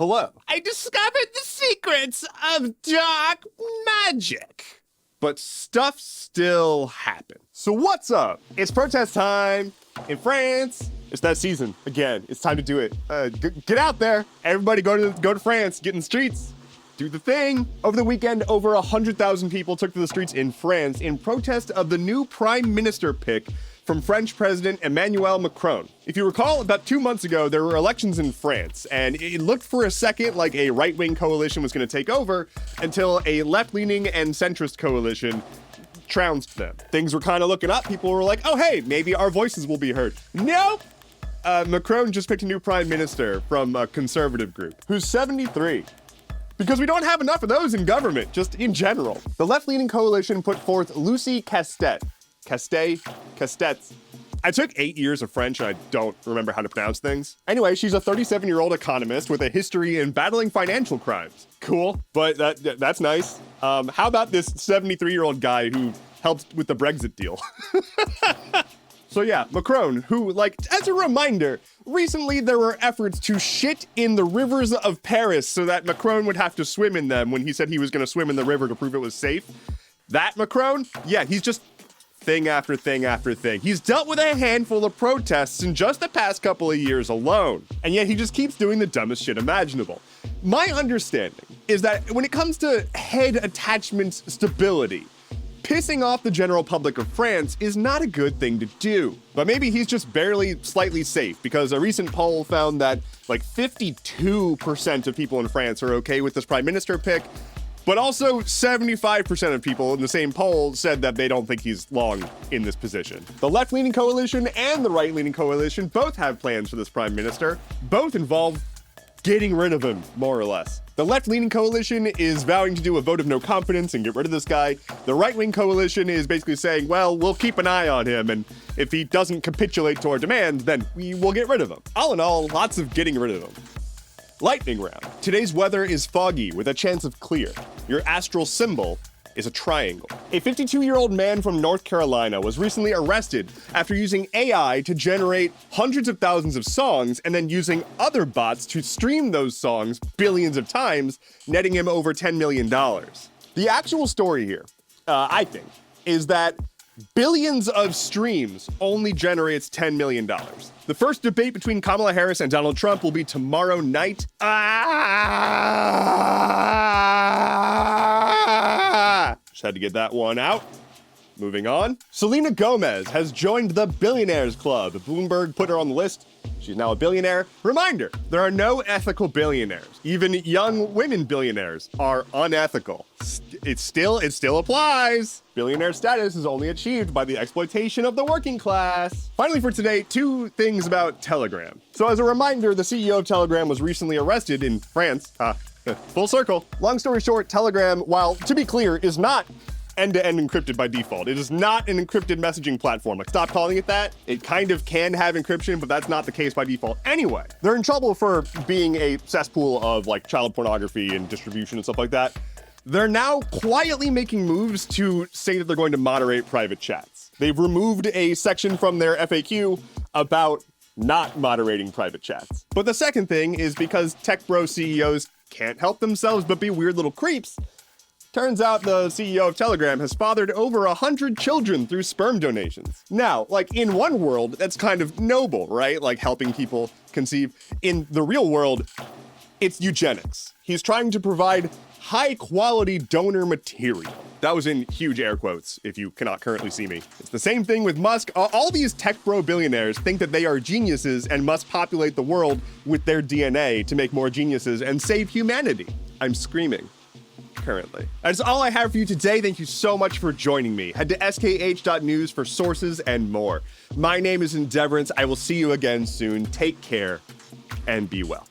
Hello. I discovered the secrets of dark magic. But stuff still happens. So what's up? It's protest time in France. It's that season again. It's time to do it. Get out there. Everybody go to France. Get in the streets. Do the thing. Over the weekend, over 100,000 people took to the streets in France in protest of the new prime minister pick from French President Emmanuel Macron. If you recall, about 2 months ago, there were elections in France, and it looked for a second like a right-wing coalition was going to take over until a left-leaning and centrist coalition trounced them. Things were kind of looking up. People were like, oh, hey, maybe our voices will be heard. Nope. Macron just picked a new prime minister from a conservative group who's 73. Because we don't have enough of those in government, just in general. The left-leaning coalition put forth Lucie Castet. Castet. I took 8 years of French and I don't remember how to pronounce things. Anyway, she's a 37-year-old economist with a history in battling financial crimes. Cool, but that's nice. How about this 73-year-old guy who helped with the Brexit deal? So yeah, Macron, who, like, as a reminder, recently there were efforts to shit in the rivers of Paris so that Macron would have to swim in them when he said he was gonna swim in the river to prove it was safe. That Macron? Yeah, he's just thing after thing after thing. He's dealt with a handful of protests in just the past couple of years alone. And yet he just keeps doing the dumbest shit imaginable. My understanding is that when it comes to head attachment stability, pissing off the general public of France is not a good thing to do. But maybe he's just barely slightly safe, because a recent poll found that like 52% of people in France are okay with this prime minister pick, but also 75% of people in the same poll said that they don't think he's long in this position. The left-leaning coalition and the right-leaning coalition both have plans for this prime minister. Both involve getting rid of him, more or less. The left-leaning coalition is vowing to do a vote of no confidence and get rid of this guy. The right-wing coalition is basically saying, well, we'll keep an eye on him, and if he doesn't capitulate to our demands, then we will get rid of him. All in all, lots of getting rid of him. Lightning round. Today's weather is foggy with a chance of clear. Your astral symbol is a triangle. A 52-year-old man from North Carolina was recently arrested after using AI to generate hundreds of thousands of songs and then using other bots to stream those songs billions of times, netting him over $10 million. The actual story here, I think, is that billions of streams only generates $10 million. The first debate between Kamala Harris and Donald Trump will be tomorrow night. Just had to get that one out. Moving on. Selena Gomez has joined the Billionaires Club. Bloomberg put her on the list. She's now a billionaire. Reminder, there are no ethical billionaires. Even young women billionaires are unethical. It still applies. Billionaire status is only achieved by the exploitation of the working class. Finally for today, 2 things about Telegram. So as a reminder, the CEO of Telegram was recently arrested in France. Full circle. Long story short, Telegram, while to be clear, is not end-to-end encrypted by default. It is not an encrypted messaging platform. Like, stop calling it that. It kind of can have encryption, but that's not the case by default. Anyway, they're in trouble for being a cesspool of like child pornography and distribution and stuff like that. They're now quietly making moves to say that they're going to moderate private chats. They've removed a section from their FAQ about not moderating private chats. But the second thing is because tech bro CEOs can't help themselves but be weird little creeps. Turns out the CEO of Telegram has fathered over 100 children through sperm donations. Now, like, in one world, that's kind of noble, right? Like helping people conceive. In the real world, it's eugenics. He's trying to provide high-quality donor material. That was in huge air quotes, if you cannot currently see me. It's the same thing with Musk. All these tech bro billionaires think that they are geniuses and must populate the world with their DNA to make more geniuses and save humanity. I'm screaming. Currently. That's all I have for you today. Thank you so much for joining me. Head to skh.news for sources and more. My name is Endeavorance. I will see you again soon. Take care and be well.